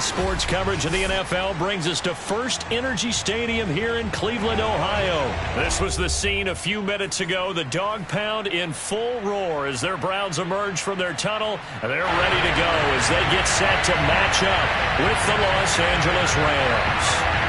sports coverage of the NFL brings us to First Energy Stadium here in Cleveland, Ohio. This was the scene a few minutes ago. The dog pound in full roar as their Browns emerge from their tunnel. And they're ready to go as they get set to match up with the Los Angeles Rams.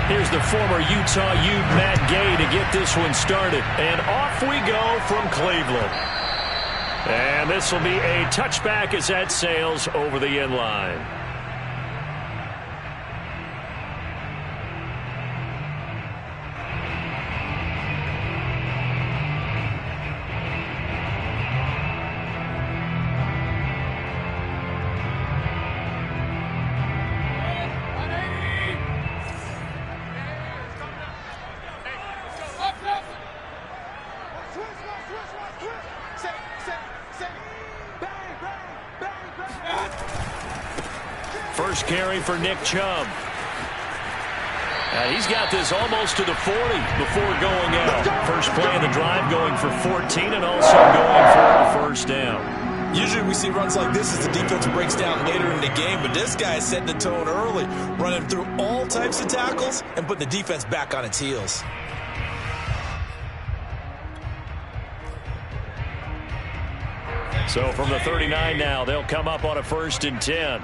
Here's the former Utah Ute Matt Gay to get this one started. And off we go from Cleveland. And this will be a touchback as that sails over the end line. First carry for Nick Chubb. And he's got this almost to the 40 before going out. First play of the drive going for 14 and also going for a first down. Usually we see runs like this as the defense breaks down later in the game, but this guy is setting the tone early, running through all types of tackles and putting the defense back on its heels. So from the 39 now, they'll come up on a 1st and 10.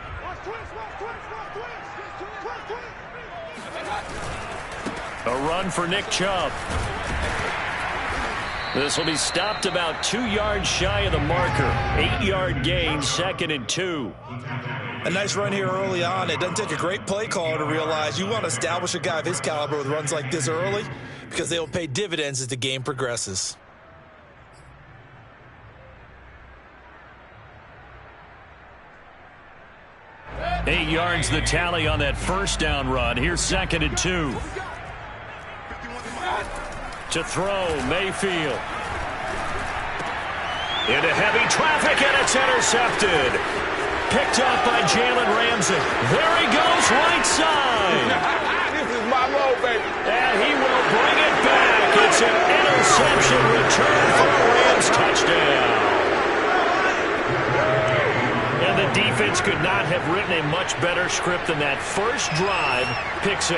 A run for Nick Chubb. This will be stopped about 2 yards shy of the marker. 8-yard gain, 2nd and 2. A nice run here early on. It doesn't take a great play caller to realize you want to establish a guy of his caliber with runs like this early because they will pay dividends as the game progresses. Eight yards the tally on that first down run. Here's 2nd and 2. To throw, Mayfield. Into heavy traffic, and it's intercepted. Picked up by Jalen Ramsey. There he goes, right side. This is my road, baby. And he will bring it back. It's an interception return for a Rams touchdown. And the defense could not have written a much better script than that first drive, pick 6.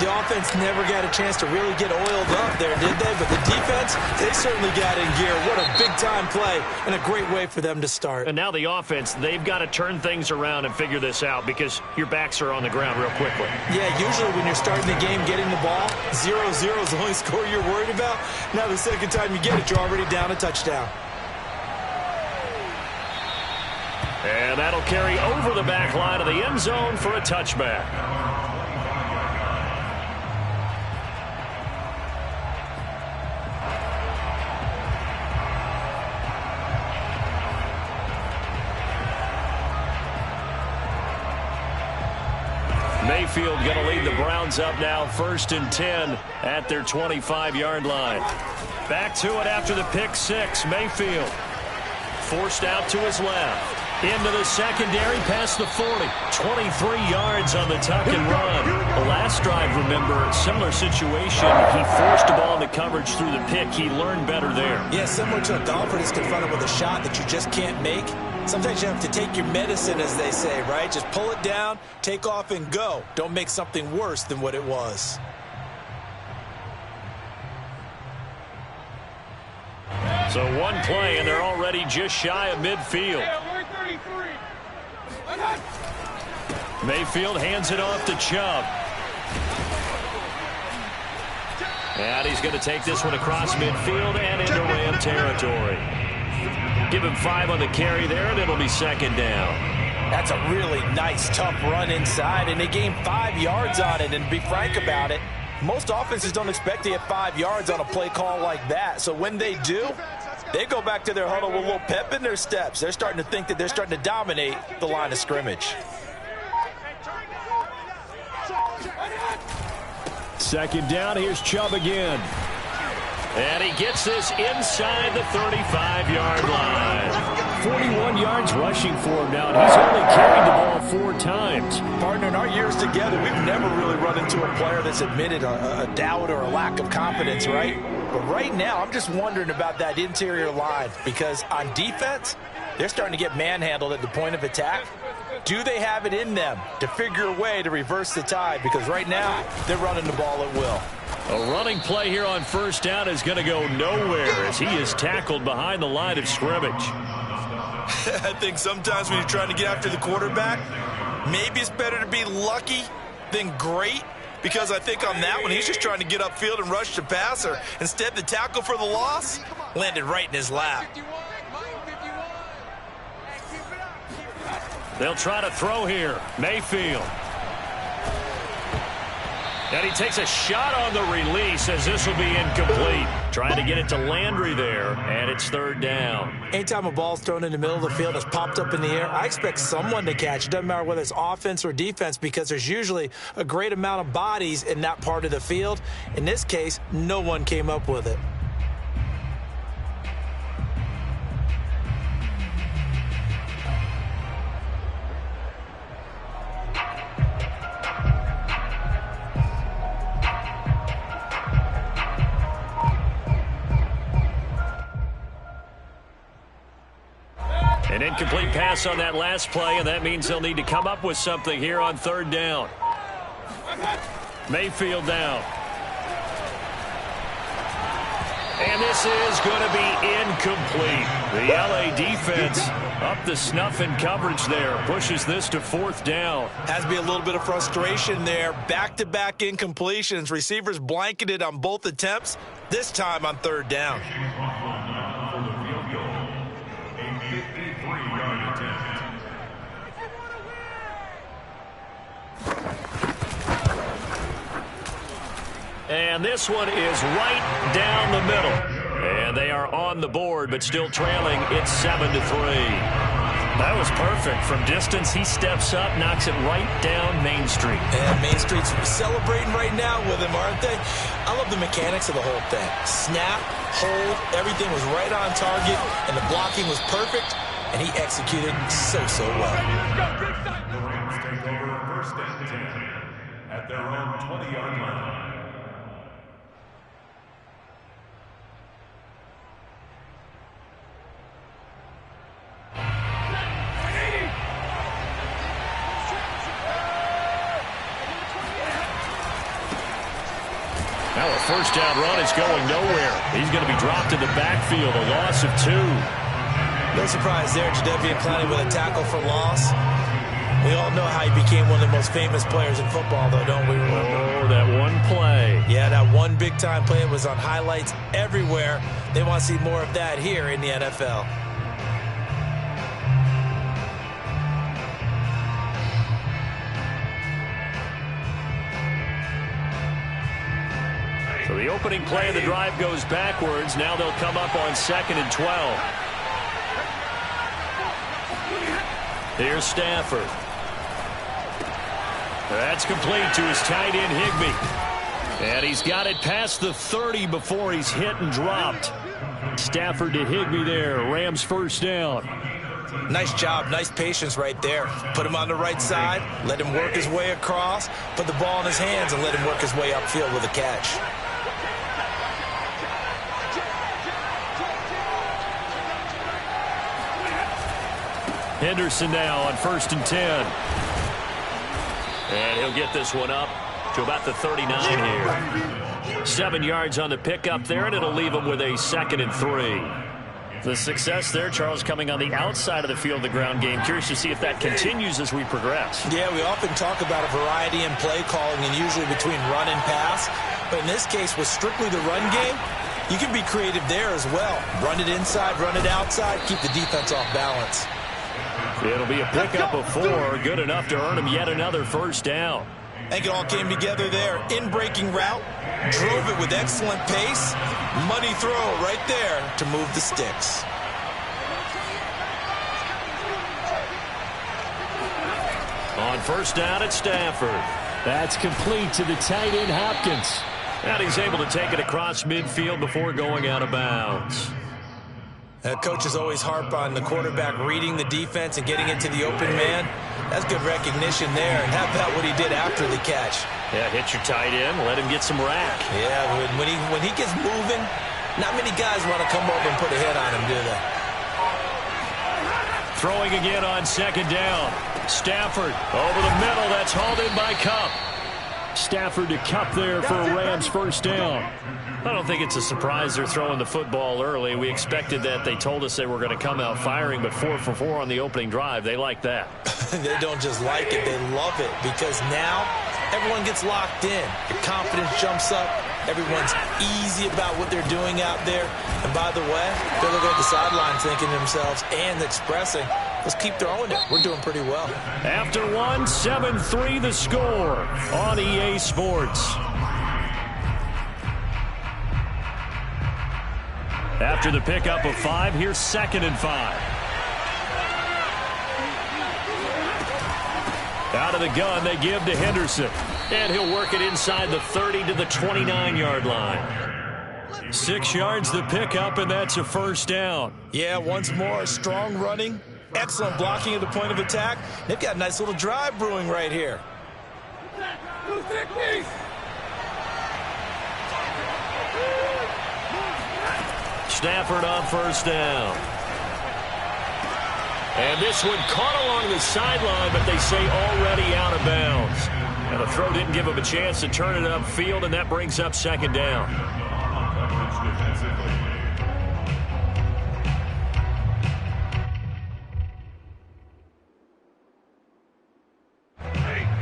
The offense never got a chance to really get oiled up there, did they? But the defense, they certainly got in gear. What a big-time play and a great way for them to start. And now the offense, they've got to turn things around and figure this out because your backs are on the ground real quickly. Yeah, usually when you're starting the game, getting the ball, 0-0 is the only score you're worried about. Now the second time you get it, you're already down a touchdown. And that'll carry over the back line of the end zone for a touchback. Mayfield going to lead the Browns up now, 1st and 10 at their 25-yard line. Back to it after the pick 6. Mayfield forced out to his left. Into the secondary, past the 40. 23 yards on the tuck and run. The last drive, remember, similar situation. He forced the ball into coverage through the pick. He learned better there. Yeah, similar to a golfer that's confronted with a shot that you just can't make. Sometimes you have to take your medicine, as they say, right? Just pull it down, take off, and go. Don't make something worse than what it was. So one play, and they're already just shy of midfield. Mayfield hands it off to Chubb. And he's going to take this one across midfield and into Ram territory. Give him 5 on the carry there, and it'll be 2nd down. That's a really nice, tough run inside, and they gained 5 yards on it. And to be frank about it, most offenses don't expect to get 5 yards on a play call like that. So when they do, they go back to their huddle with a little pep in their steps. They're starting to think that they're starting to dominate the line of scrimmage. 2nd down, here's Chubb again. And he gets this inside the 35-yard line. 41 yards rushing for him now, and he's only carried the ball 4 times. Partner, in our years together, we've never really run into a player that's admitted a doubt or a lack of confidence, right? But right now, I'm just wondering about that interior line, because on defense, they're starting to get manhandled at the point of attack. Do they have it in them to figure a way to reverse the tide? Because right now, they're running the ball at will. A running play here on first down is going to go nowhere as he is tackled behind the line of scrimmage. I think sometimes when you're trying to get after the quarterback, maybe it's better to be lucky than great, because I think on that one, he's just trying to get upfield and rush the passer. Instead, the tackle for the loss landed right in his lap. They'll try to throw here. Mayfield. And he takes a shot on the release as this will be incomplete. Trying to get it to Landry there, and it's 3rd down. Anytime a ball's thrown in the middle of the field and it's popped up in the air, I expect someone to catch. It doesn't matter whether it's offense or defense, because there's usually a great amount of bodies in that part of the field. In this case, no one came up with it. An incomplete pass on that last play, and that means they'll need to come up with something here on 3rd down. Mayfield down. And this is going to be incomplete. The LA defense up the snuff in coverage there. Pushes this to 4th down. Has to be a little bit of frustration there. Back-to-back incompletions. Receivers blanketed on both attempts, this time on 3rd down. And this one is right down the middle. And they are on the board, but still trailing. It's 7-3. That was perfect. From distance, he steps up, knocks it right down Main Street. And Main Street's celebrating right now with him, aren't they? I love the mechanics of the whole thing. Snap, hold, everything was right on target, and the blocking was perfect, and he executed so well. The Rams take over 1st and 10 at their own 20-yard line. Now a 1st down run is going nowhere. He's going to be dropped in the backfield, a loss of 2. No surprise there, Jadeveon Clowney with a tackle for loss. We all know how he became one of the most famous players in football, though, don't we? Oh, that one play. Yeah, that one big-time play was on highlights everywhere. They want to see more of that here in the NFL. So the opening play of the drive goes backwards. Now they'll come up on 2nd and 12. Here's Stafford. That's complete to his tight end, Higbee. And he's got it past the 30 before he's hit and dropped. Stafford to Higbee there. Rams 1st down. Nice job. Nice patience right there. Put him on the right side. Let him work his way across. Put the ball in his hands and let him work his way upfield with a catch. Henderson now on 1st and 10. And he'll get this one up to about the 39 here. 7 yards on the pickup there, and it'll leave him with a 2nd and 3. The success there, Charles, coming on the outside of the field, the ground game. Curious to see if that continues as we progress. Yeah, we often talk about a variety in play calling and usually between run and pass. But in this case, with strictly the run game, you can be creative there as well. Run it inside, run it outside, keep the defense off balance. It'll be a pickup of 4, good enough to earn him yet another 1st down. I think it all came together there. In-breaking route, drove it with excellent pace. Money throw right there to move the sticks. On 1st down at Stafford. That's complete to the tight end, Hopkins. And he's able to take it across midfield before going out of bounds. Coaches always harp on the quarterback reading the defense and getting into the open man. That's good recognition there. And how about what he did after the catch? Yeah, hit your tight end, let him get some rack. Yeah, when he gets moving, not many guys want to come over and put a hit on him, do they? Throwing again on second down. Stafford over the middle. That's hauled in by Kupp. Stafford to Kupp there for a Rams first down. I don't think it's a surprise they're throwing the football early. We expected that. They told us they were going to come out firing, but 4 for 4 on the opening drive. They like that. They don't just like it, they love it, because now everyone gets locked in. The confidence jumps up. Everyone's easy about what they're doing out there. And by the way, they're looking at the sideline thinking to themselves and expressing, let's keep throwing it. We're doing pretty well. After one, 7-3 the score on EA Sports. After the pickup of 5, here's 2nd and 5. Out of the gun, they give to Henderson. And he'll work it inside the 30 to the 29-yard line. 6 yards the pickup, and that's a first down. Yeah, once more, strong running, excellent blocking at the point of attack. They've got a nice little drive brewing right here. Stafford on first down. And this one caught along the sideline, but they say already out of bounds. And the throw didn't give him a chance to turn it upfield, and that brings up second down.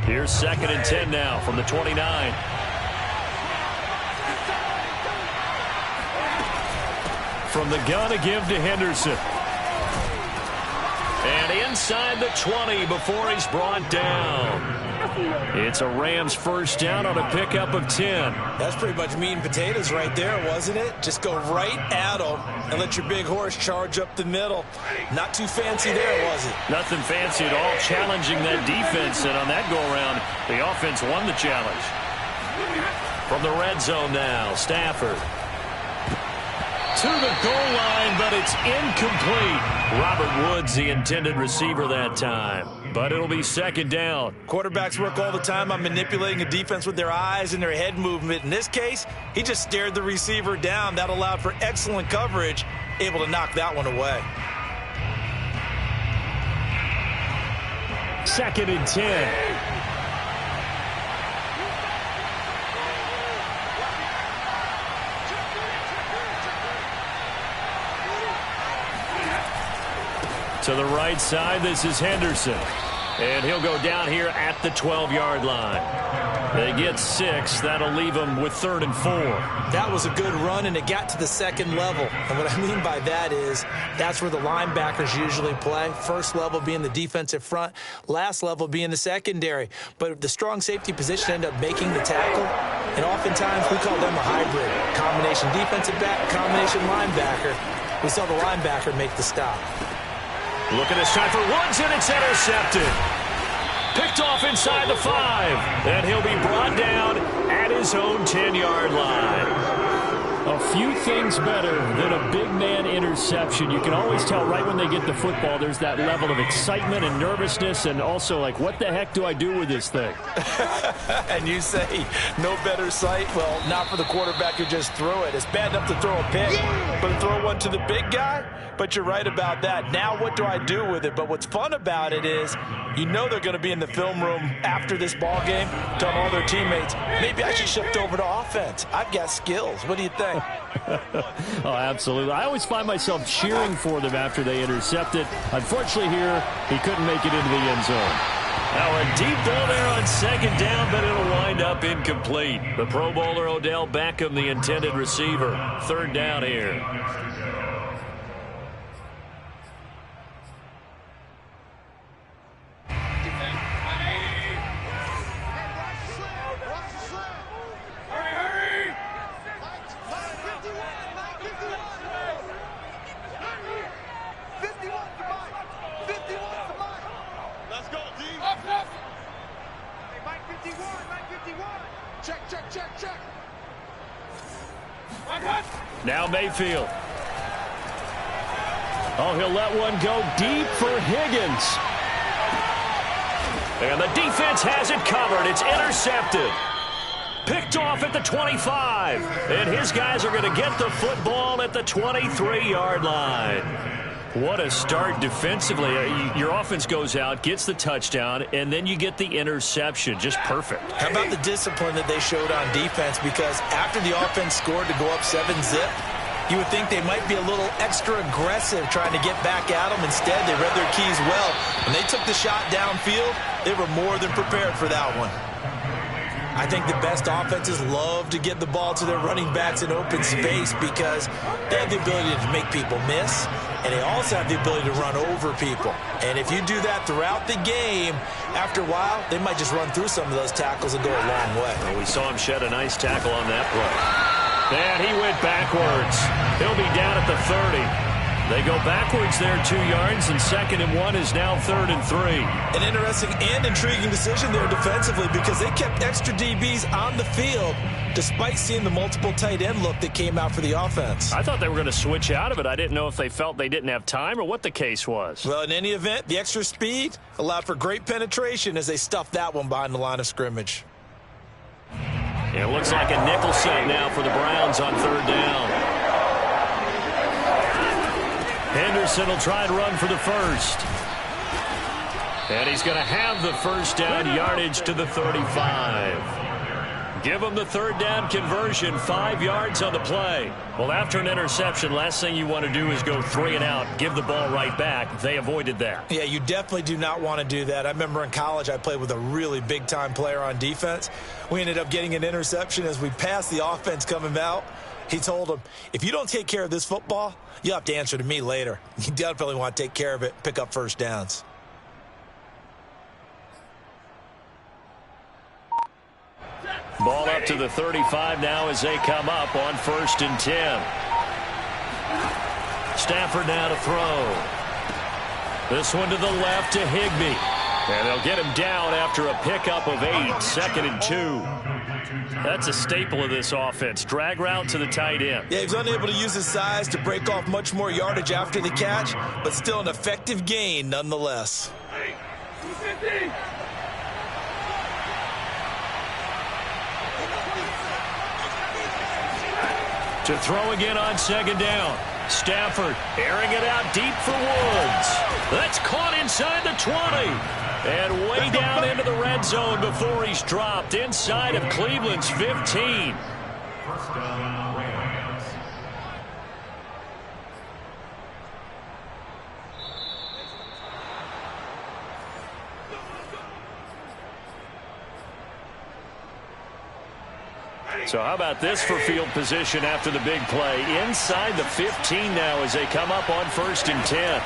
Here's 2nd and 10 now from the 29. From the gun, a give to Henderson. And inside the 20 before he's brought down. It's a Rams first down on a pickup of 10. That's pretty much meat and potatoes right there, wasn't it? Just go right at them and let your big horse charge up the middle. Not too fancy there, was it? Nothing fancy at all, challenging that defense. And on that go-around, the offense won the challenge. From the red zone now, Stafford. To the goal line, but it's incomplete. Robert Woods, the intended receiver that time. But it'll be second down. Quarterbacks work all the time on manipulating a defense with their eyes and their head movement. In this case, he just stared the receiver down. That allowed for excellent coverage, able to knock that one away. 2nd and 10. To the right side, this is Henderson. And he'll go down here at the 12-yard line. They get 6. That'll leave them with 3rd and 4. That was a good run, and it got to the second level. And what I mean by that is that's where the linebackers usually play. First level being the defensive front, last level being the secondary. But the strong safety position ended up making the tackle. And oftentimes we call them a hybrid. Combination defensive back, combination linebacker. We saw the linebacker make the stop. Looking this time for Woods, and it's intercepted. Picked off inside the 5. And he'll be brought down at his own 10-yard line. A few things better than a big man interception. You can always tell right when they get the football, there's that level of excitement and nervousness, and also like, what the heck do I do with this thing? And you say, no better sight? Well, not for the quarterback who just threw it. It's bad enough to throw a pick, but to throw one to the big guy? But you're right about that. Now what do I do with it? But what's fun about it is you know they're going to be in the film room after this ball game telling all their teammates, maybe I should shift over to offense. I've got skills. What do you think? Oh, absolutely. I always find myself cheering for them after they intercept it. Unfortunately here, he couldn't make it into the end zone. Now a deep ball there on second down, but it'll wind up incomplete. The Pro Bowler Odell Beckham, the intended receiver. 3rd down here. Now Mayfield. Oh, he'll let one go deep for Higgins. And the defense has it covered. It's intercepted. Picked off at the 25. And his guys are going to get the football at the 23-yard line. What a start defensively. Your offense goes out, gets the touchdown, and then you get the interception. Just perfect. How about the discipline that they showed on defense? Because after the offense scored to go up 7-zip, you would think they might be a little extra aggressive trying to get back at them. Instead, they read their keys well. When they took the shot downfield, they were more than prepared for that one. I think the best offenses love to get the ball to their running backs in open space because they have the ability to make people miss, and they also have the ability to run over people. And if you do that throughout the game, after a while, they might just run through some of those tackles and go a long way. Well, we saw him shed a nice tackle on that play. And he went backwards. He'll be down at the 30. They go backwards there 2 yards, and 2nd and 1 is now 3rd and 3. An interesting and intriguing decision there defensively because they kept extra DBs on the field despite seeing the multiple tight end look that came out for the offense. I thought they were going to switch out of it. I didn't know if they felt they didn't have time or what the case was. Well, in any event, the extra speed allowed for great penetration as they stuffed that one behind the line of scrimmage. It looks like a nickel set now for the Browns on 3rd down. Henderson will try and run for the first. And he's going to have the first down, yardage to the 35. Give him the 3rd down conversion, 5 yards on the play. Well, after an interception, last thing you want to do is go 3 and out, give the ball right back. They avoided that. Yeah, you definitely do not want to do that. I remember in college I played with a really big-time player on defense. We ended up getting an interception as we passed the offense coming out. He told him, if you don't take care of this football, you'll have to answer to me later. You definitely want to take care of it, pick up first downs. Ball up to the 35 now as they come up on 1st and 10. Stafford now to throw. This one to the left to Higbee. And they'll get him down after a pickup of 8, 2nd and 2. That's a staple of this offense. Drag route to the tight end. Yeah, he was unable to use his size to break off much more yardage after the catch, but still an effective gain nonetheless. To throw again on 2nd down. Stafford airing it out deep for Woods. That's caught inside the 20. And way down into the red zone before he's dropped inside of Cleveland's 15. First down, Rams. So how about this for field position after the big play? Inside the 15 now as they come up on 1st and 10.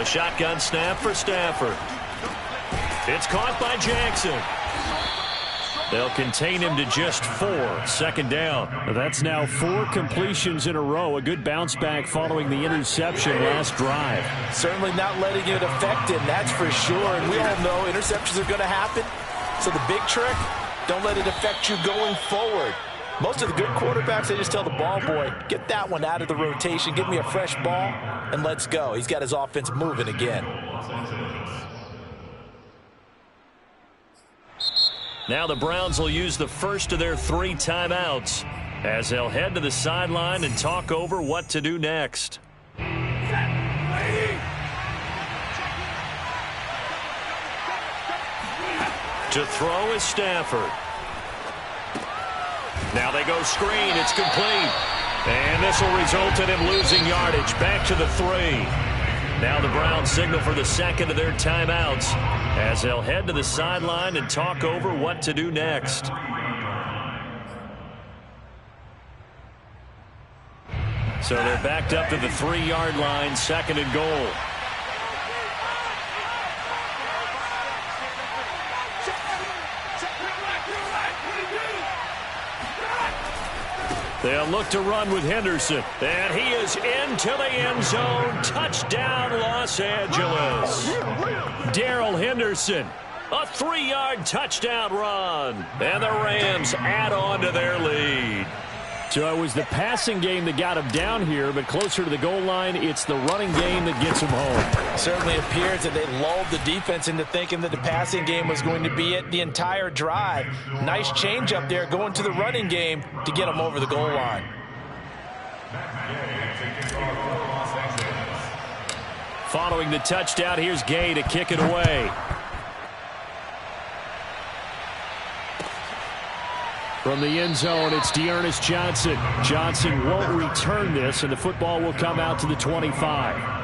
A shotgun snap for Stafford. It's caught by Jackson. They'll contain him to just 4. 2nd down. That's now 4 completions in a row. A good bounce back following the interception last drive. Certainly not letting it affect him, that's for sure. And we all know interceptions are going to happen. So the big trick, don't let it affect you going forward. Most of the good quarterbacks, they just tell the ball boy, get that one out of the rotation, give me a fresh ball, and let's go. He's got his offense moving again. Now the Browns will use the first of their 3 timeouts as they'll head to the sideline and talk over what to do next. To throw is Stafford. Now they go screen. It's complete. And this will result in him losing yardage. Back to the 3. Now the Browns signal for the 2nd of their timeouts as they'll head to the sideline and talk over what to do next. So they're backed up to the 3-yard line, 2nd and goal. They'll look to run with Henderson. And he is into the end zone. Touchdown, Los Angeles. Darrell Henderson. A 3-yard touchdown run. And the Rams add on to their lead. So it was the passing game that got him down here, but closer to the goal line, it's the running game that gets him home. Certainly appears that they lulled the defense into thinking that the passing game was going to be it the entire drive. Nice change up there going to the running game to get him over the goal line. Following the touchdown, here's Gay to kick it away. From the end zone, it's Dearness Johnson. Johnson won't return this, and the football will come out to the 25.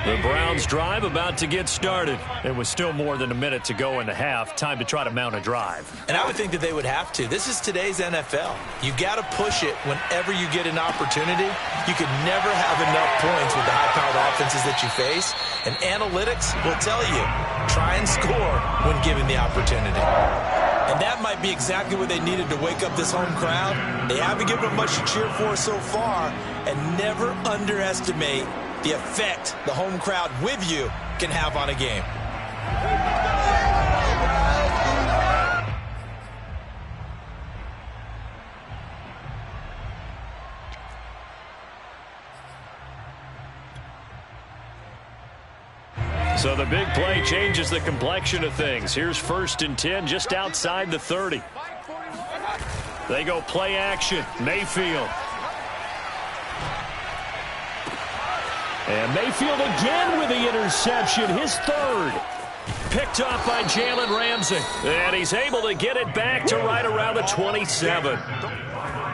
The Browns drive about to get started. It was still more than a minute to go in the half. Time to try to mount a drive. And I would think that they would have to. This is today's NFL. You got to push it whenever you get an opportunity. You could never have enough points with the high-powered offenses that you face. And analytics will tell you, try and score when given the opportunity. And that might be exactly what they needed to wake up this home crowd. They haven't given them much to cheer for so far. And never underestimate the effect the home crowd with you can have on a game. So the big play changes the complexion of things. Here's 1st and 10 just outside the 30. They go play action. Mayfield. And Mayfield again with the interception, his 3rd. Picked off by Jalen Ramsey. And he's able to get it back to right around the 27.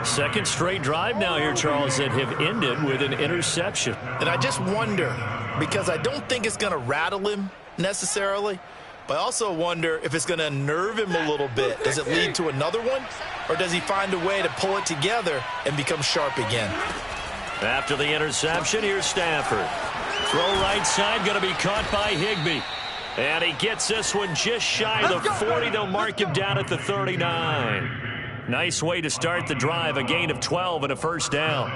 Second straight drive now here, Charles, that have ended with an interception. And I just wonder, because I don't think it's going to rattle him necessarily, but I also wonder if it's going to unnerve him a little bit. Does it lead to another one? Or does he find a way to pull it together and become sharp again? After the interception, here's Stafford. Throw right side, going to be caught by Higbee. And he gets this one just shy of the 40. They'll mark him down at the 39. Nice way to start the drive, a gain of 12 and a first down.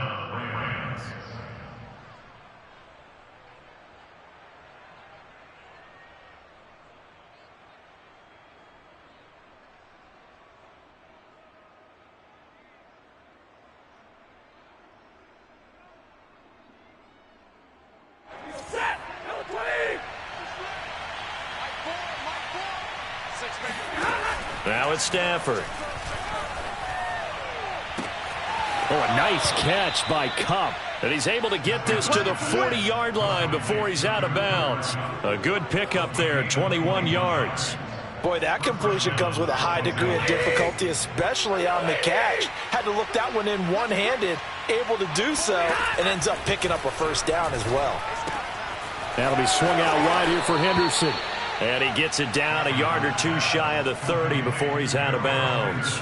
Now it's Stafford. Oh, a nice catch by Kupp. And he's able to get this to the 40-yard line before he's out of bounds. A good pickup there, 21 yards. Boy, that completion comes with a high degree of difficulty, especially on the catch. Had to look that one in one-handed, able to do so, and ends up picking up a first down as well. That'll be swung out wide here for Henderson. And he gets it down a yard or two shy of the 30 before he's out of bounds.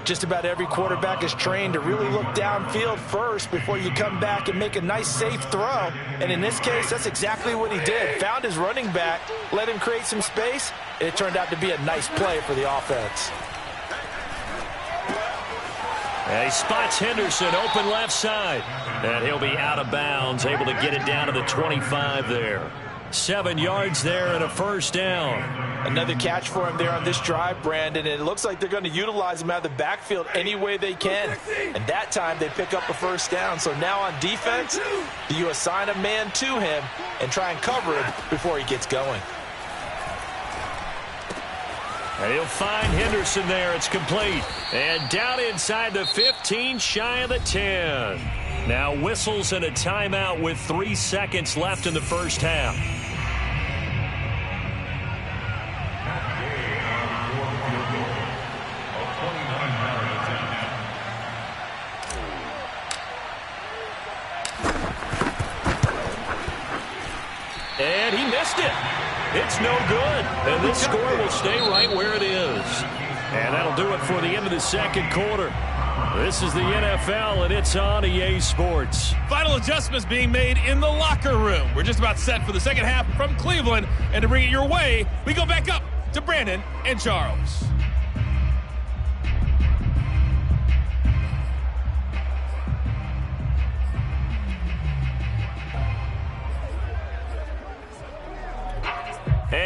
Just about every quarterback is trained to really look downfield first before you come back and make a nice, safe throw. And in this case, that's exactly what he did. Found his running back, let him create some space, and it turned out to be a nice play for the offense. And he spots Henderson open left side. And he'll be out of bounds, able to get it down to the 25 there. 7 yards there and a first down. Another catch for him there on this drive, Brandon, and it looks like they're going to utilize him out of the backfield any way they can. And that time they pick up a first down. So now on defense, do you assign a man to him and try and cover him before he gets going? And he'll find Henderson there. It's complete. And down inside the 15, shy of the 10. Now whistles and a timeout with 3 seconds left in the first half. And he missed it. It's no good. And this score will stay right where it is. And that'll do it for the end of the second quarter. This is the NFL, and it's on EA Sports. Final adjustments being made in the locker room. We're just about set for the second half from Cleveland. And to bring it your way, we go back up to Brandon and Charles.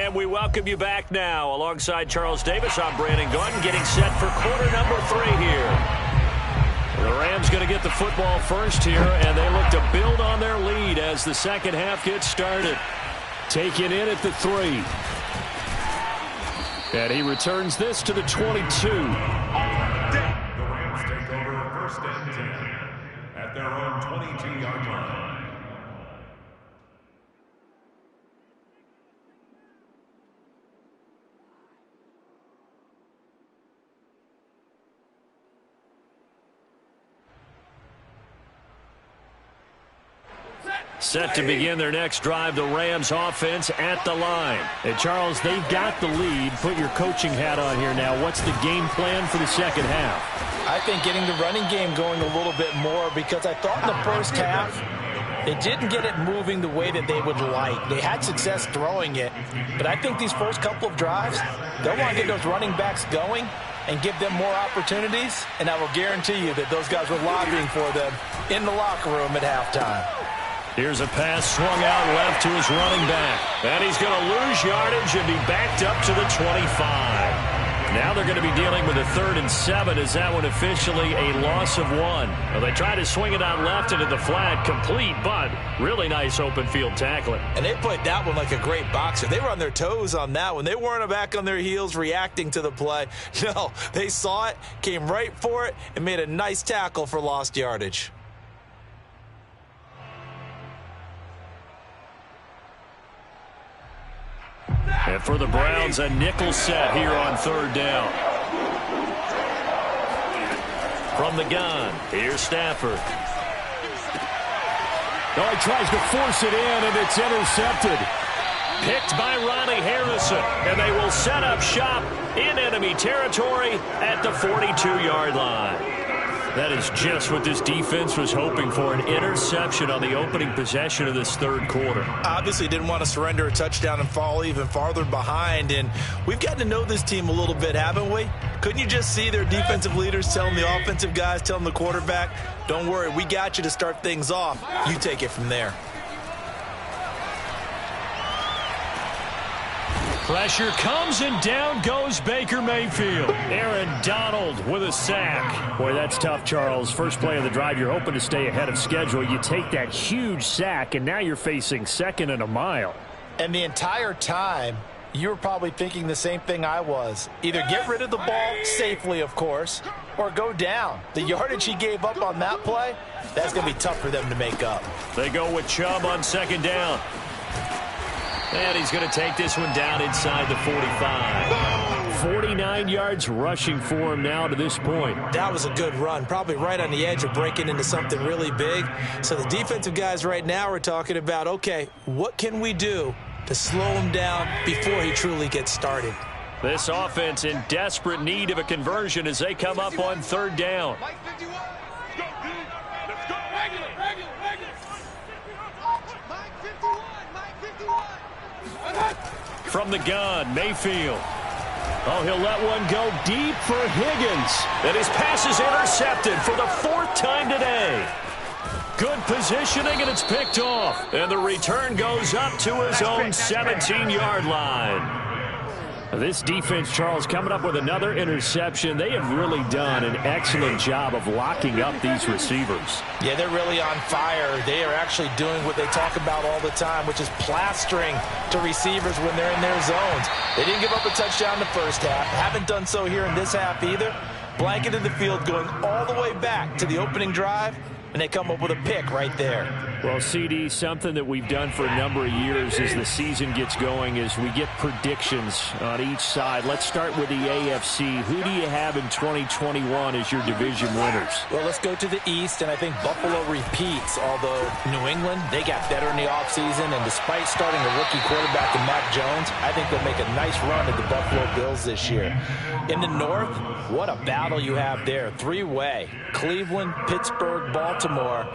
And we welcome you back now. Alongside Charles Davis, I'm Brandon Gaudin, getting set for quarter number 3 here. The Rams going to get the football first here, and they look to build on their lead as the second half gets started. Taken in at the 3. And he returns this to the 22. The Rams take over first and 10 at their own 22-yard line. Set to begin their next drive, the Rams offense at the line. And Charles, they've got the lead. Put your coaching hat on here now. What's the game plan for the second half? I think getting the running game going a little bit more, because I thought in the first half they didn't get it moving the way that they would like. They had success throwing it, but I think these first couple of drives, they'll want to get those running backs going and give them more opportunities, and I will guarantee you that those guys were lobbying for them in the locker room at halftime. Here's a pass swung out left to his running back. And he's going to lose yardage and be backed up to the 25. Now they're going to be dealing with a 3rd and 7. Is that one officially a loss of 1? Well, they try to swing it out left into the flat, complete, but really nice open field tackling. And they played that one like a great boxer. They were on their toes on that one. They weren't back on their heels reacting to the play. No, they saw it, came right for it, and made a nice tackle for lost yardage. And for the Browns, a nickel set here on 3rd down. From the gun, here's Stafford. Oh, he tries to force it in, and it's intercepted. Picked by Ronnie Harrison, and they will set up shop in enemy territory at the 42-yard line. That is just what this defense was hoping for, an interception on the opening possession of this 3rd quarter. Obviously didn't want to surrender a touchdown and fall even farther behind, and we've gotten to know this team a little bit, haven't we? Couldn't you just see their defensive leaders telling the offensive guys, telling the quarterback, don't worry, we got you to start things off. You take it from there. Pressure comes, and down goes Baker Mayfield. Aaron Donald with a sack. Boy, that's tough, Charles. First play of the drive, you're hoping to stay ahead of schedule. You take that huge sack, and now you're facing 2nd and a mile. And the entire time, you were probably thinking the same thing I was. Either get rid of the ball safely, of course, or go down. The yardage he gave up on that play, that's going to be tough for them to make up. They go with Chubb on 2nd down. And he's going to take this one down inside the 45. 49 yards rushing for him now to this point. That was a good run, probably right on the edge of breaking into something really big. So the defensive guys right now are talking about, okay, what can we do to slow him down before he truly gets started? This offense in desperate need of a conversion as they come up on 3rd down. From the gun, Mayfield. Oh, he'll let one go deep for Higgins. And his pass is intercepted for the 4th time today. Good positioning, and it's picked off. And the return goes up to his own 17-yard line. This defense, Charles, coming up with another interception. They have really done an excellent job of locking up these receivers. Yeah, they're really on fire. They are actually doing what they talk about all the time, which is plastering to receivers when they're in their zones. They didn't give up a touchdown in the first half. Haven't done so here in this half either. Blanketed the field going all the way back to the opening drive, and they come up with a pick right there. Well, CD, something that we've done for a number of years as the season gets going is we get predictions on each side. Let's start with the AFC. Who do you have in 2021 as your division winners? Well, let's go to the East, and I think Buffalo repeats, although New England, they got better in the offseason, and despite starting a rookie quarterback in Mac Jones, I think they'll make a nice run at the Buffalo Bills this year. In the North, what a battle you have there. 3-way. Cleveland, Pittsburgh, Baltimore.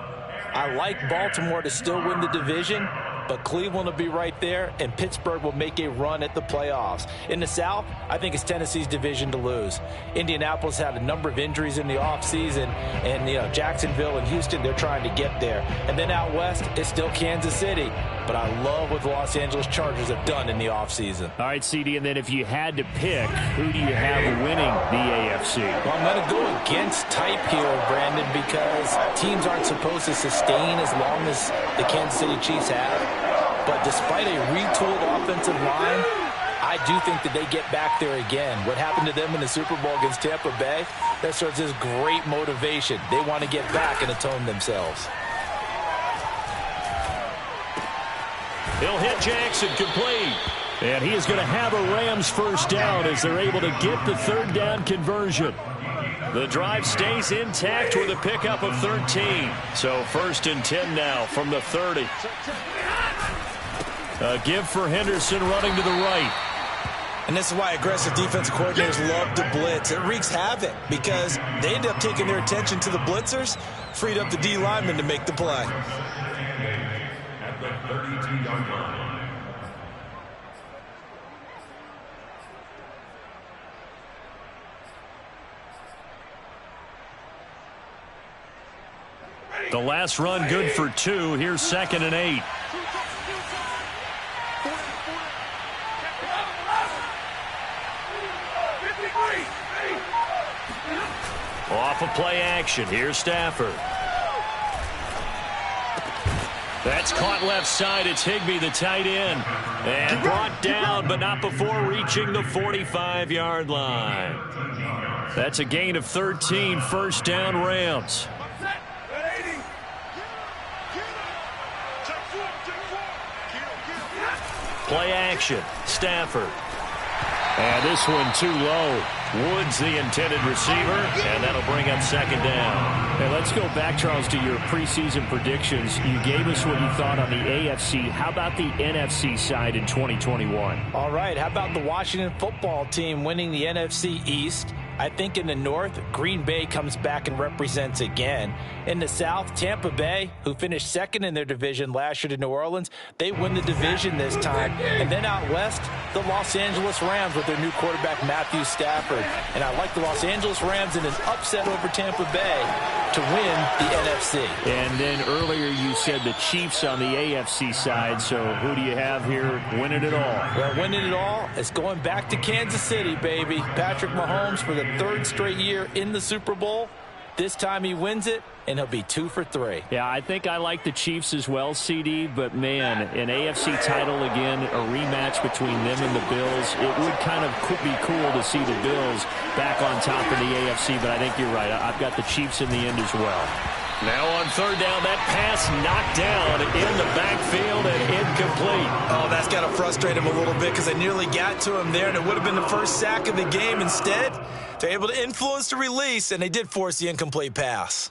I like Baltimore to still win the division, but Cleveland will be right there, and Pittsburgh will make a run at the playoffs. In the South, I think it's Tennessee's division to lose. Indianapolis had a number of injuries in the offseason, and Jacksonville and Houston, they're trying to get there. And then out west, it's still Kansas City. But I love what the Los Angeles Chargers have done in the offseason. All right, CD, and then if you had to pick, who do you have winning the AFC? Well, I'm going to go against type here, Brandon, because teams aren't supposed to sustain as long as the Kansas City Chiefs have. But despite a retooled offensive line, I do think that they get back there again. What happened to them in the Super Bowl against Tampa Bay, that serves as great motivation. They want to get back and atone themselves. He'll hit Jackson complete. And he is going to have a Rams first down as they're able to get the third down conversion. The drive stays intact with a pickup of 13. So 1st and 10 now from the 30. A give for Henderson running to the right. And this is why aggressive defensive coordinators love to blitz. It wreaks havoc because they end up taking their attention to the blitzers, freed up the D lineman to make the play. At the 32-yard line. The last run good for 2. Here's 2nd and 8. Off of play action. Here's Stafford. That's caught left side. It's Higbee, the tight end. And brought down, but not before reaching the 45-yard line. That's a gain of 13. First down, Rams. Play action. Stafford. And this one too low. Woods the intended receiver, and that'll bring up 2nd down. Hey, let's go back, Charles, to your preseason predictions. You gave us what you thought on the AFC. How about the NFC side in 2021? All right, how about the Washington football team winning the NFC East? I think in the North, Green Bay comes back and represents again. In the South, Tampa Bay, who finished 2nd in their division last year to New Orleans, they win the division this time. And then out West, the Los Angeles Rams with their new quarterback, Matthew Stafford. And I like the Los Angeles Rams in an upset over Tampa Bay to win the NFC. And then earlier you said the Chiefs on the AFC side, so who do you have here winning it all? Well, winning it all is going back to Kansas City, baby. Patrick Mahomes for the 3rd straight year in the Super Bowl. This time he wins it, and he'll be 2 for 3. Yeah, I think I like the Chiefs as well, CD, but man, an AFC title again, a rematch between them and the Bills. It would kind of be cool to see the Bills back on top of the AFC, but I think you're right. I've got the Chiefs in the end as well. Now on 3rd down, that pass knocked down in the backfield and incomplete. Oh, that's got to frustrate him a little bit because they nearly got to him there, and it would have been the first sack of the game. Instead, they're able to influence the release, and they did force the incomplete pass.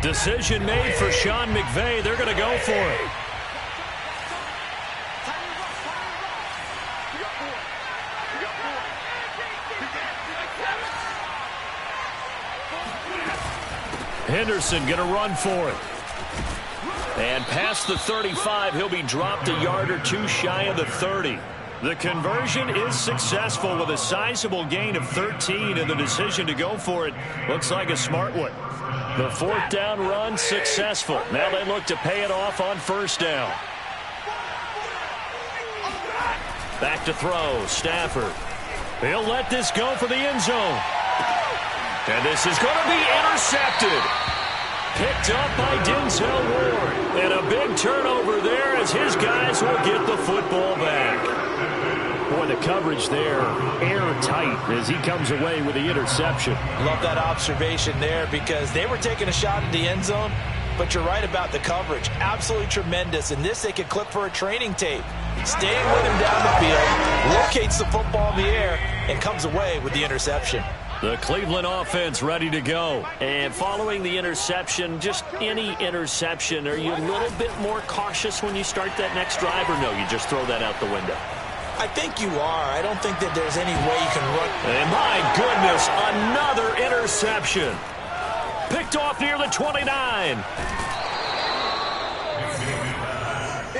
Decision made for Sean McVay. They're going to go for it. Henderson going to run for it. And past the 35, he'll be dropped a yard or 2 shy of the 30. The conversion is successful with a sizable gain of 13, and the decision to go for it looks like a smart one. The 4th down run successful. Now they look to pay it off on 1st down. Back to throw. Stafford. He'll let this go for the end zone. And this is going to be intercepted. Picked up by Denzel Ward. And a big turnover there as his guys will get the football back. Boy, the coverage there, airtight as he comes away with the interception. Love that observation there because they were taking a shot at the end zone, but you're right about the coverage. Absolutely tremendous. And this they could clip for a training tape. Staying with him down the field, locates the football in the air, and comes away with the interception. The Cleveland offense ready to go. And following the interception, just any interception, are you a little bit more cautious when you start that next drive, or no, you just throw that out the window? I think you are. I don't think that there's any way you can run. And my goodness, another interception. Picked off near the 29.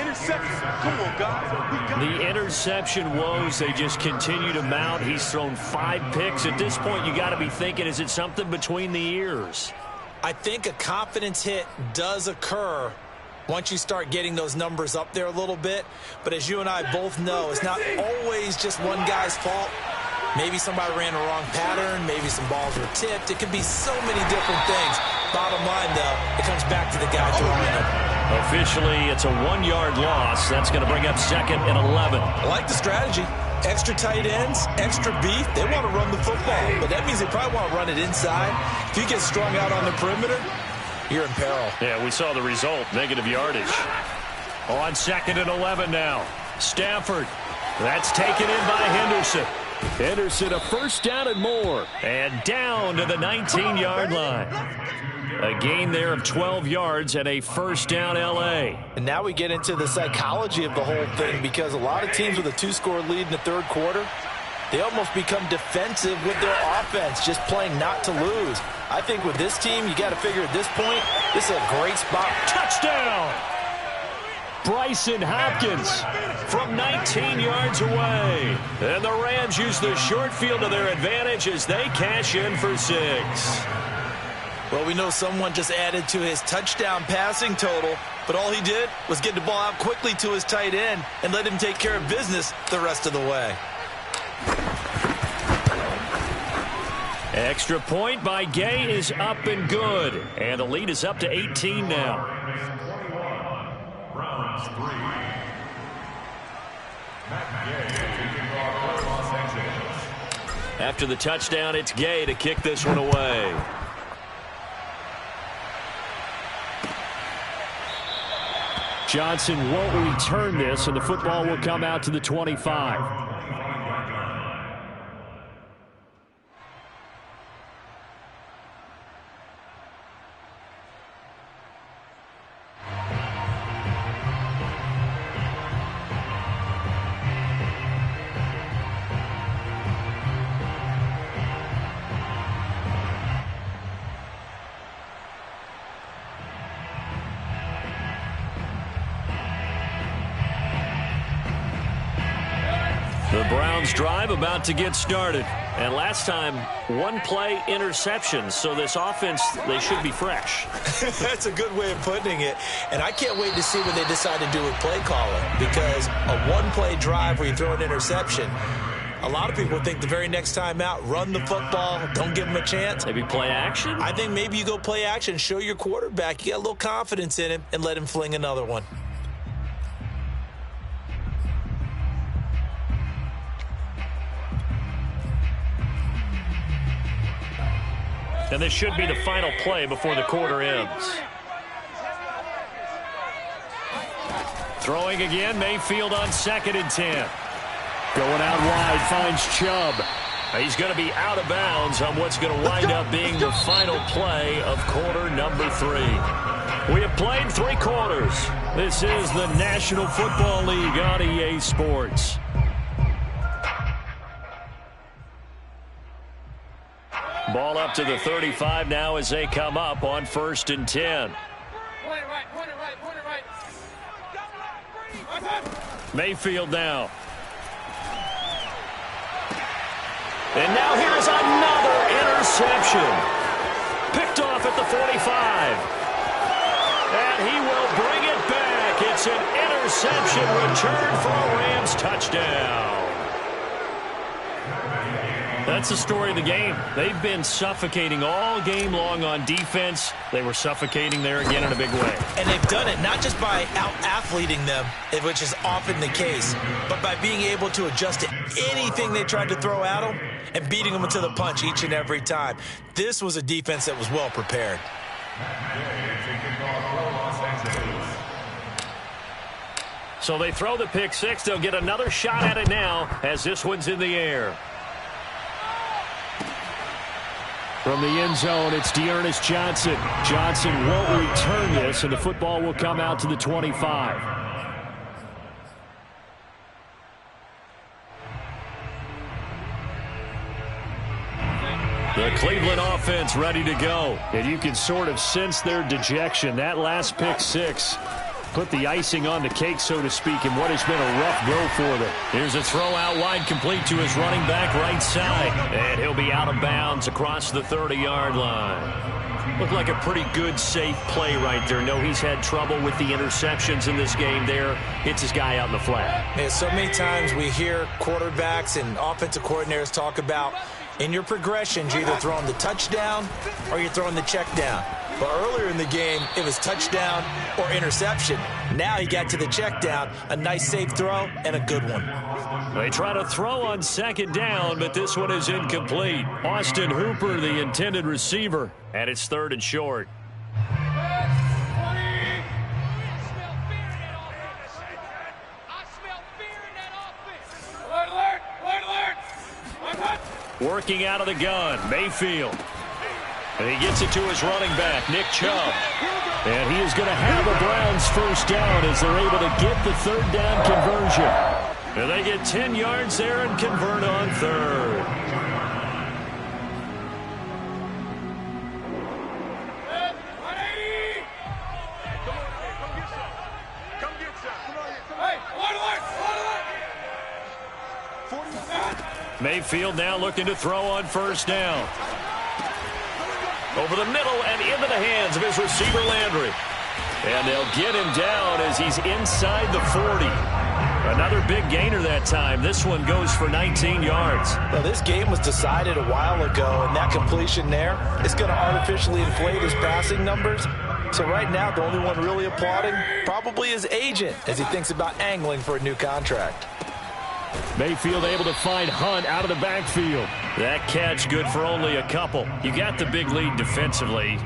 Interception. Come on, guys. The interception woes, they just continue to mount. He's thrown 5 picks. At this point, you got to be thinking, is it something between the ears? I think a confidence hit does occur once you start getting those numbers up there a little bit. But as you and I both know, it's not always just one guy's fault. Maybe somebody ran a wrong pattern. Maybe some balls were tipped. It could be so many different things. Bottom line, though, it comes back to the guy throwing them. Officially, it's a 1-yard loss. That's going to bring up 2nd and 11. I like the strategy. Extra tight ends, extra beef. They want to run the football, but that means they probably want to run it inside. If you get strung out on the perimeter, you're in peril. Yeah, we saw the result. Negative yardage. On 2nd and 11 now. Stafford. That's taken in by Henderson. Henderson, a first down and more. And down to the 19-yard line. A gain there of 12 yards and a first down L.A. And now we get into the psychology of the whole thing, because a lot of teams with a 2-score lead in the third quarter, they almost become defensive with their offense, just playing not to lose. I think with this team, you got to figure at this point, this is a great spot. Touchdown! Bryson Hopkins from 19 yards away. And the Rams use the short field to their advantage as they cash in for 6. Well, we know someone just added to his touchdown passing total, but all he did was get the ball out quickly to his tight end and let him take care of business the rest of the way. Extra point by Gay is up and good. And the lead is up to 18 now. Browns 3. Matt Gay taking off for Los Angeles. After the touchdown, it's Gay to kick this one away. Johnson won't return this, and the football will come out to the 25. The Browns drive about to get started. And last time, 1-play interception. So this offense, they should be fresh. That's a good way of putting it. And I can't wait to see what they decide to do with play calling. Because a 1-play drive where you throw an interception, a lot of people think the very next time out, run the football, don't give them a chance. Maybe play action? I think maybe you go play action, show your quarterback you got a little confidence in him, and let him fling another one. And this should be the final play before the quarter ends. Throwing again, Mayfield on 2nd and 10. Going out wide, finds Chubb. He's going to be out of bounds on what's going to wind up being the final play of quarter number 3. We have played 3 quarters. This is the National Football League on EA Sports. Ball up to the 35 now as they come up on 1st and 10. Mayfield now. And now here's another interception. Picked off at the 45. And he will bring it back. It's an interception return for a Rams touchdown. That's the story of the game. They've been suffocating all game long on defense. They were suffocating there again in a big way. And they've done it not just by out-athleting them, which is often the case, but by being able to adjust to anything they tried to throw at them and beating them to the punch each and every time. This was a defense that was well prepared. So they throw the pick 6. They'll get another shot at it now as this one's in the air. From the end zone, it's D'Ernest Johnson. Johnson won't return this, and the football will come out to the 25. The Cleveland offense ready to go. And you can sort of sense their dejection. That last pick six put the icing on the cake, so to speak, in what has been a rough go for them. Here's a throw out wide, complete to his running back right side. And he'll be out of bounds across the 30-yard line. Looked like a pretty good, safe play right there. No, he's had trouble with the interceptions in this game there. Hits his guy out in the flat. Yeah, so many times we hear quarterbacks and offensive coordinators talk about in your progressions, you're either throwing the touchdown or you're throwing the check down. But earlier in the game, it was touchdown or interception. Now he got to the check down, a nice safe throw, and a good one. They try to throw on second down, but this one is incomplete. Austin Hooper, the intended receiver, and it's 3rd and short. Working out of the gun, Mayfield. And he gets it to his running back, Nick Chubb. And he is going to have a Browns first down as they're able to get the 3rd down conversion. And they get 10 yards there and convert on 3rd. Mayfield now looking to throw on first down. Over the middle and into the hands of his receiver, Landry. And they'll get him down as he's inside the 40. Another big gainer that time. This one goes for 19 yards. Well, this game was decided a while ago, and that completion there is going to artificially inflate his passing numbers. So right now, the only one really applauding probably his agent as he thinks about angling for a new contract. Mayfield able to find Hunt out of the backfield. That catch good for only a couple. You got the big lead defensively.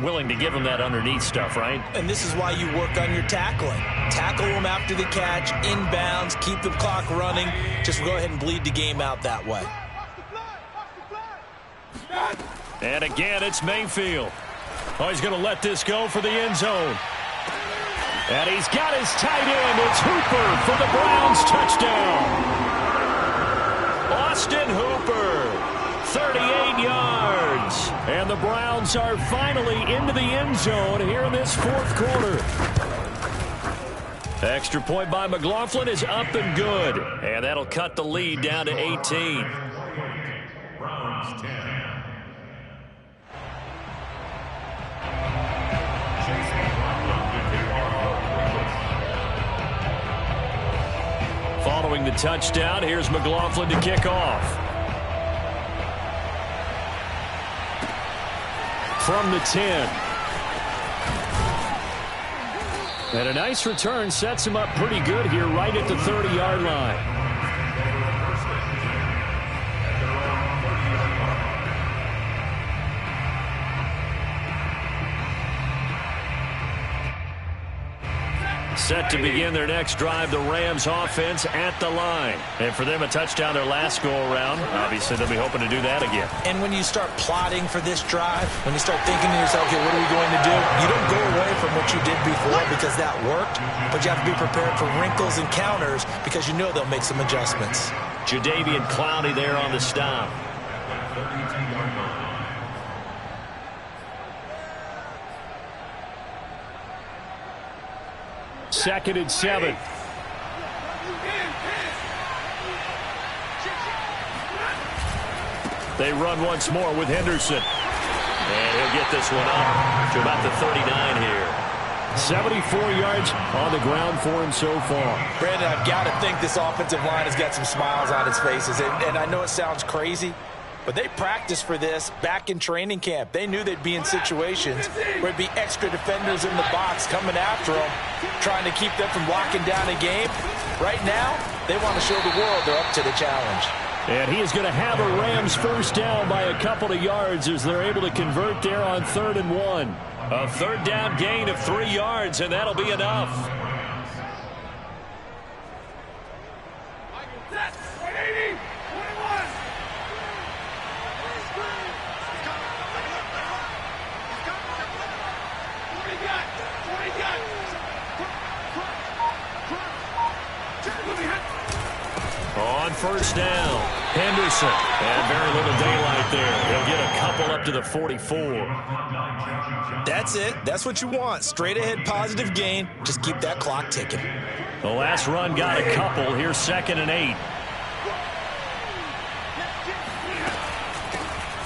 Willing to give him that underneath stuff, right? And this is why you work on your tackling. Tackle him after the catch, inbounds, keep the clock running. Just go ahead and bleed the game out that way. And again, it's Mayfield. Oh, he's going to let this go for the end zone. And he's got his tight end. It's Hooper for the Browns touchdown. Austin Hooper, 38 yards. And the Browns are finally into the end zone here in this 4th quarter. Extra point by McLaughlin is up and good. And that'll cut the lead down to 18. Browns 10. Following the touchdown, here's McLaughlin to kick off. From the 10. And a nice return sets him up pretty good here right at the 30-yard line. Set to begin their next drive, the Rams offense at the line. And for them, a touchdown their last go-around. Obviously, they'll be hoping to do that again. And when you start plotting for this drive, when you start thinking to yourself, okay, what are we going to do? You don't go away from what you did before because that worked, but you have to be prepared for wrinkles and counters because you know they'll make some adjustments. Jadeveon Clowney there on the stop. Second and 7. They run once more with Henderson. And he'll get this one up to about the 39 here. 74 yards on the ground for him so far. Brandon, I've got to think this offensive line has got some smiles on its faces. And I know it sounds crazy, but they practiced for this back in training camp. They knew they'd be in situations where it'd be extra defenders in the box coming after them, trying to keep them from locking down a game. Right now, they want to show the world they're up to the challenge. And he is going to have a Rams first down by a couple of yards as they're able to convert there on 3rd and 1. A 3rd down gain of 3 yards, and that'll be enough. first down. Henderson. And very little daylight there. He'll get a couple up to the 44. That's it. That's what you want. Straight ahead positive gain. Just keep that clock ticking. The last run got a couple. Here's 2nd and 8.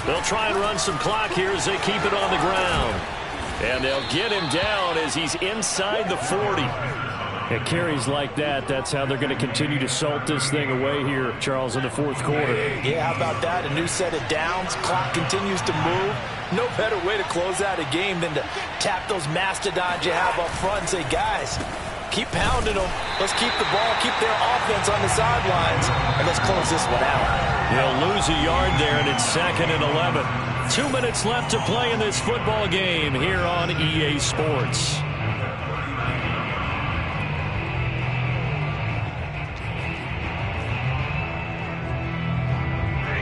They'll try and run some clock here as they keep it on the ground. And they'll get him down as he's inside the 40. It carries like that. That's how they're going to continue to salt this thing away here, Charles, in the 4th quarter. Yeah, how about that? A new set of downs. Clock continues to move. No better way to close out a game than to tap those mastodons you have up front and say, guys, keep pounding them. Let's keep the ball, keep their offense on the sidelines, and let's close this one out. They'll lose a yard there, and it's 2nd and 11. 2 minutes left to play in this football game here on EA Sports.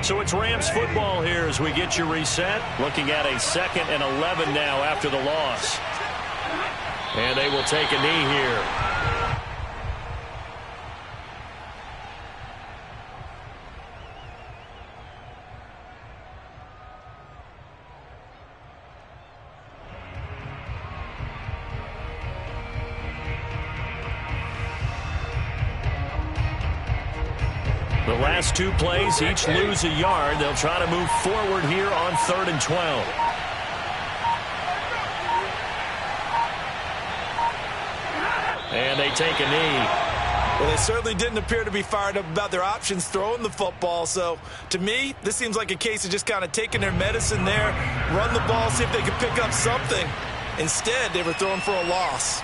So it's Rams football here as we get you reset. Looking at a 2nd and 11 now after the loss. And they will take a knee here. The last 2 plays, each lose a yard. They'll try to move forward here on 3rd and 12. And they take a knee. Well, they certainly didn't appear to be fired up about their options throwing the football. So, to me, this seems like a case of just kind of taking their medicine there, run the ball, see if they can pick up something. Instead, they were throwing for a loss.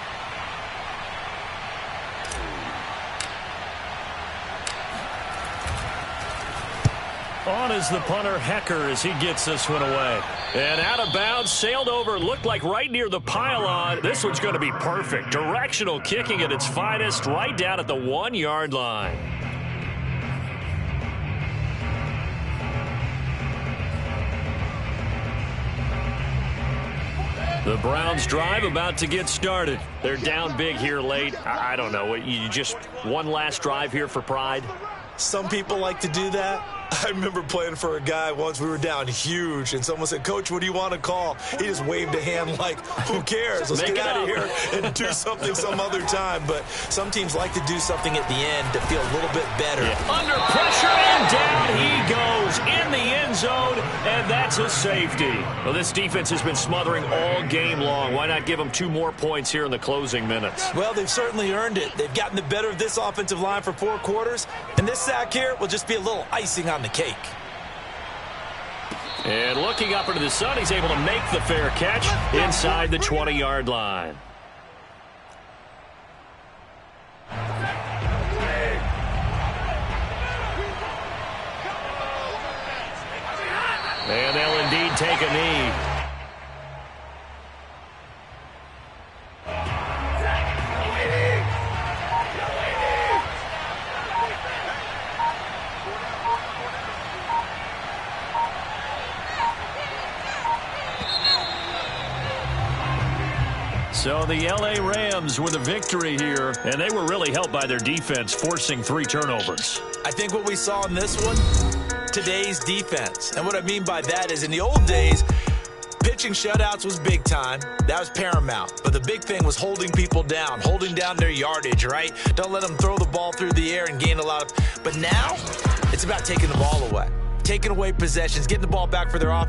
On is the punter, Hecker, as he gets this one away. And out of bounds, sailed over, looked like right near the pylon. This one's going to be perfect. Directional kicking at its finest, right down at the 1-yard line. The Browns drive about to get started. They're down big here late. I don't know. You just one last drive here for pride? Some people like to do that. I remember playing for a guy once. We were down huge, and someone said, "Coach, what do you want to call?" He just waved a hand like, who cares? Let's get out of here and do something some other time. But some teams like to do something at the end to feel a little bit better. Yeah. Under pressure, and down he goes in the end zone, and that's a safety. Well, this defense has been smothering all game long. Why not give them 2 more points here in the closing minutes? Well, they've certainly earned it. They've gotten the better of this offensive line for 4 quarters, and this sack here will just be a little icing on the cake. And looking up into the sun, he's able to make the fair catch inside the 20-yard line. And they'll indeed take a knee. So the L.A. Rams with a victory here, and they were really helped by their defense, forcing 3 turnovers. I think what we saw in this one, today's defense. And what I mean by that is in the old days, pitching shutouts was big time. That was paramount. But the big thing was holding people down, holding down their yardage, right? Don't let them throw the ball through the air and gain a lot of... But now, it's about taking the ball away. Taking away possessions, getting the ball back for their offense.